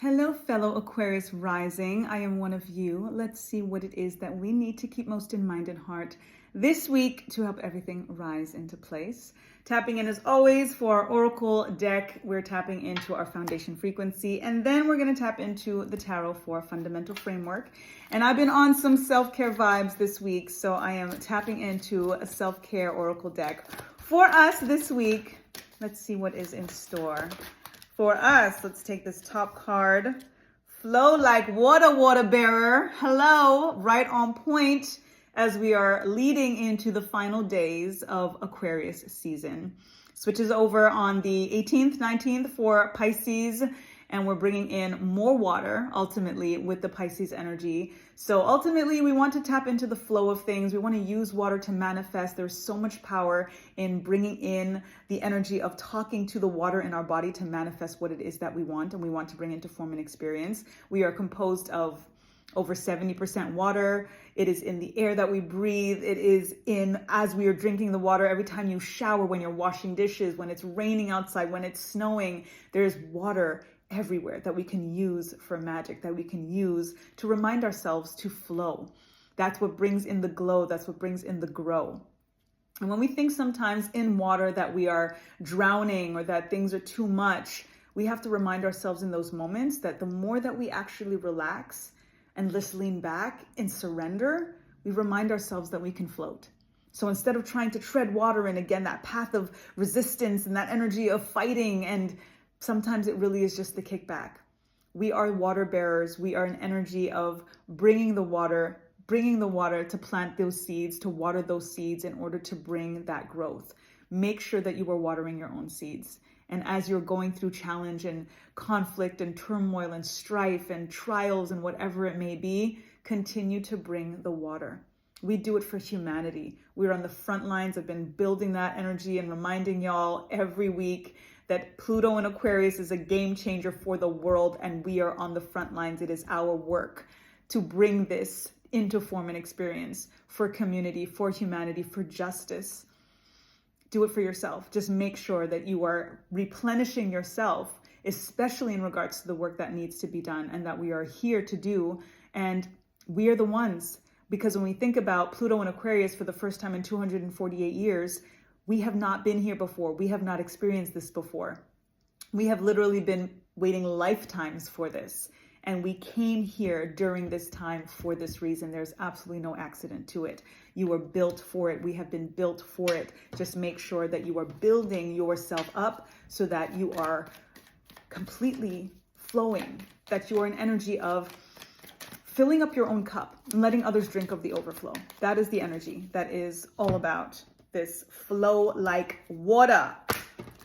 Hello, fellow Aquarius rising. I am one of you. Let's see what it is that we need to keep most in mind and heart this week to help everything rise into place. Tapping in as always for our Oracle deck. We're tapping into our foundation frequency, and then we're going to tap into the tarot for fundamental framework. And I've been on some self-care vibes this week, so I am tapping into a self-care Oracle deck for us this week. Let's see what is in store. For us, let's take this top card. Flow like water, water bearer. Hello, right on point as we are leading into the final days of Aquarius season. Switches over on the 18th, 19th for Pisces, and we're bringing in more water ultimately with the Pisces energy. So ultimately we want to tap into the flow of things. We want to use water to manifest. There's so much power in bringing in the energy of talking to the water in our body to manifest what it is that we want and we want to bring into form and experience. We are composed of over 70% water. It is in the air that we breathe. It is in as we are drinking the water. Every time you shower, when you're washing dishes, when it's raining outside, when it's snowing, there's water everywhere that we can use for magic, that we can use to remind ourselves to flow. That's what brings in the glow. That's what brings in the grow. And when we think sometimes in water that we are drowning or that things are too much, we have to remind ourselves in those moments that the more that we actually relax and just lean back and surrender, we remind ourselves that we can float. So instead of trying to tread water in, again, that path of resistance and that energy of fighting, and sometimes it really is just the kickback. We are water bearers. We are an energy of bringing the water to plant those seeds, to water those seeds in order to bring that growth. Make sure that you are watering your own seeds. And as you're going through challenge and conflict and turmoil and strife and trials and whatever it may be, continue to bring the water. We do it for humanity. We're on the front lines. I've been building that energy and reminding y'all every week that Pluto in Aquarius is a game changer for the world, and we are on the front lines. It is our work to bring this into form and experience for community, for humanity, for justice. Do it for yourself. Just make sure that you are replenishing yourself, especially in regards to the work that needs to be done and that we are here to do. And we are the ones, because when we think about Pluto in Aquarius for the first time in 248 years, we have not been here before. We have not experienced this before. We have literally been waiting lifetimes for this. And we came here during this time for this reason. There's absolutely no accident to it. You were built for it. We have been built for it. Just make sure that you are building yourself up so that you are completely flowing, that you are an energy of filling up your own cup and letting others drink of the overflow. That is the energy that is all about this flow like water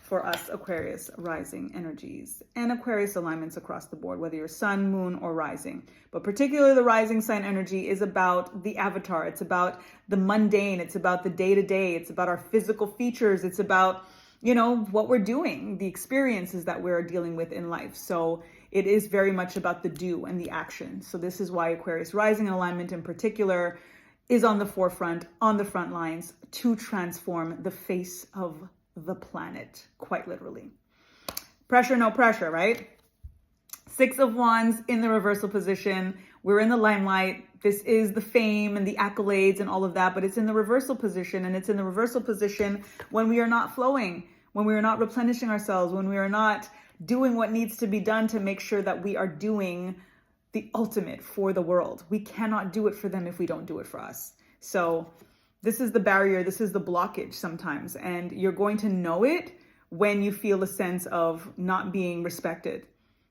for us Aquarius rising energies and Aquarius alignments across the board, whether you're sun, moon, or rising. But particularly the rising sign energy is about the avatar. It's about the mundane. It's about the day-to-day. It's about our physical features. It's about, what we're doing, the experiences that we're dealing with in life. So it is very much about the do and the action. So this is why Aquarius rising alignment in particular is on the forefront, on the front lines to transform the face of the planet, quite literally. Pressure, no pressure, right? 6 of Wands in the reversal position. We're in the limelight. This is the fame and the accolades and all of that, but it's in the reversal position, and it's in the reversal position when we are not flowing, when we are not replenishing ourselves, when we are not doing what needs to be done to make sure that we are doing the ultimate for the world. We cannot do it for them if we don't do it for us. So this is the barrier. This is the blockage sometimes. And you're going to know it when you feel a sense of not being respected,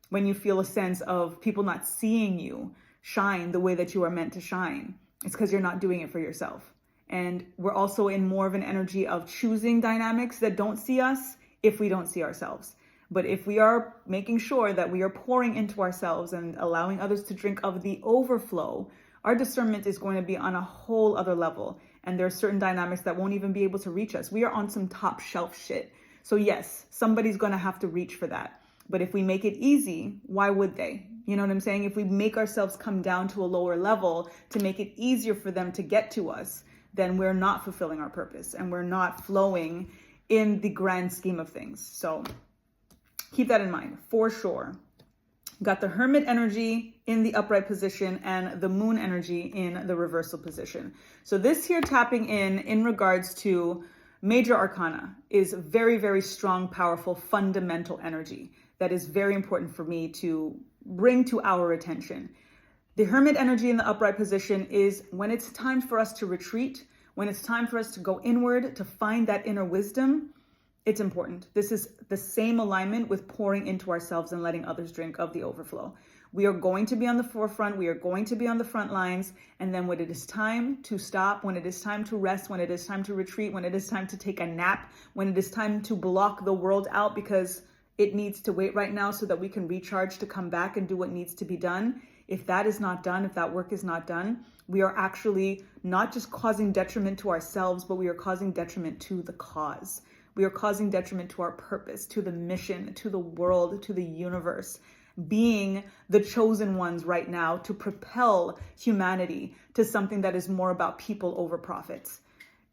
when you feel a sense of people not seeing you shine the way that you are meant to shine. It's because you're not doing it for yourself. And we're also in more of an energy of choosing dynamics that don't see us if we don't see ourselves. But if we are making sure that we are pouring into ourselves and allowing others to drink of the overflow, our discernment is going to be on a whole other level. And there are certain dynamics that won't even be able to reach us. We are on some top shelf shit. So yes, somebody's going to have to reach for that. But if we make it easy, why would they? You know what I'm saying? If we make ourselves come down to a lower level to make it easier for them to get to us, then we're not fulfilling our purpose and we're not flowing in the grand scheme of things. So keep that in mind for sure. Got the Hermit energy in the upright position and the Moon energy in the reversal position. So this here tapping in regards to major arcana is very, very strong, powerful, fundamental energy that is very important for me to bring to our attention. The Hermit energy in the upright position is when it's time for us to retreat, when it's time for us to go inward, to find that inner wisdom. It's important. This is the same alignment with pouring into ourselves and letting others drink of the overflow. We are going to be on the forefront. We are going to be on the front lines. And then when it is time to stop, when it is time to rest, when it is time to retreat, when it is time to take a nap, when it is time to block the world out because it needs to wait right now so that we can recharge to come back and do what needs to be done. If that is not done, if that work is not done, we are actually not just causing detriment to ourselves, but we are causing detriment to the cause. We are causing detriment to our purpose, to the mission, to the world, to the universe, being the chosen ones right now to propel humanity to something that is more about people over profits.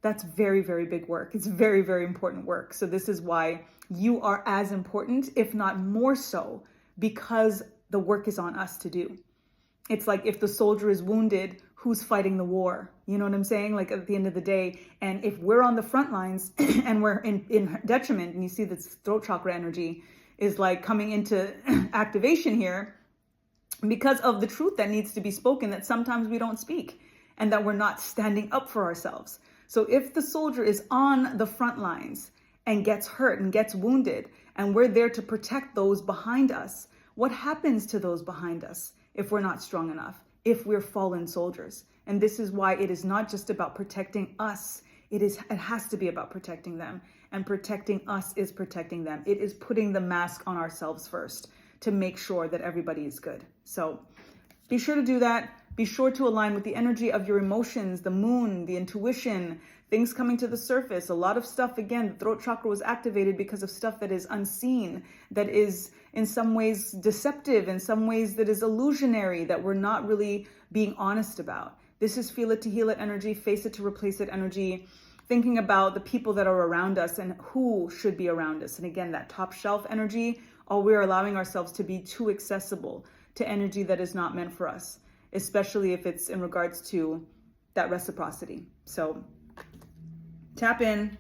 That's very, very big work. It's very, very important work. So this is why you are as important, if not more so, because the work is on us to do. It's like if the soldier is wounded, who's fighting the war? You know what I'm saying? Like at the end of the day, and if we're on the front lines and we're in detriment, and you see this throat chakra energy is like coming into activation here because of the truth that needs to be spoken that sometimes we don't speak and that we're not standing up for ourselves. So if the soldier is on the front lines and gets hurt and gets wounded, and we're there to protect those behind us, what happens to those behind us if we're not strong enough? If we're fallen soldiers. And this is why it is not just about protecting us. It has to be about protecting them. And protecting us is protecting them. It is putting the mask on ourselves first to make sure that everybody is good. So be sure to do that. Be sure to align with the energy of your emotions, the moon, the intuition, things coming to the surface. A lot of stuff, again, the throat chakra was activated because of stuff that is unseen, that is in some ways deceptive, in some ways that is illusionary, that we're not really being honest about. This is feel it to heal it energy, face it to replace it energy, thinking about the people that are around us and who should be around us. And again, that top shelf energy, we're allowing ourselves to be too accessible to energy that is not meant for us, especially if it's in regards to that reciprocity. So tap in.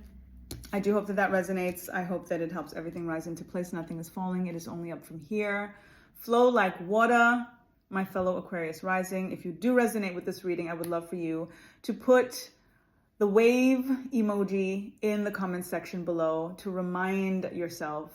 I do hope that that resonates. I hope that it helps everything rise into place. Nothing is falling. It is only up from here. Flow like water, my fellow Aquarius rising. If you do resonate with this reading, I would love for you to put the wave emoji in the comment section below to remind yourself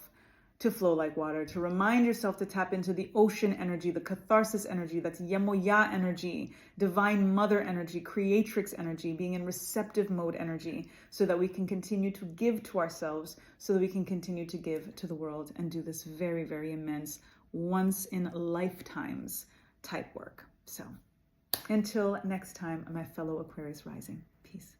to flow like water, to remind yourself to tap into the ocean energy, the catharsis energy, that's Yemoya energy, divine mother energy, creatrix energy, being in receptive mode energy, so that we can continue to give to ourselves, so that we can continue to give to the world and do this very, very immense, once in lifetimes type work. So until next time, my fellow Aquarius rising, peace.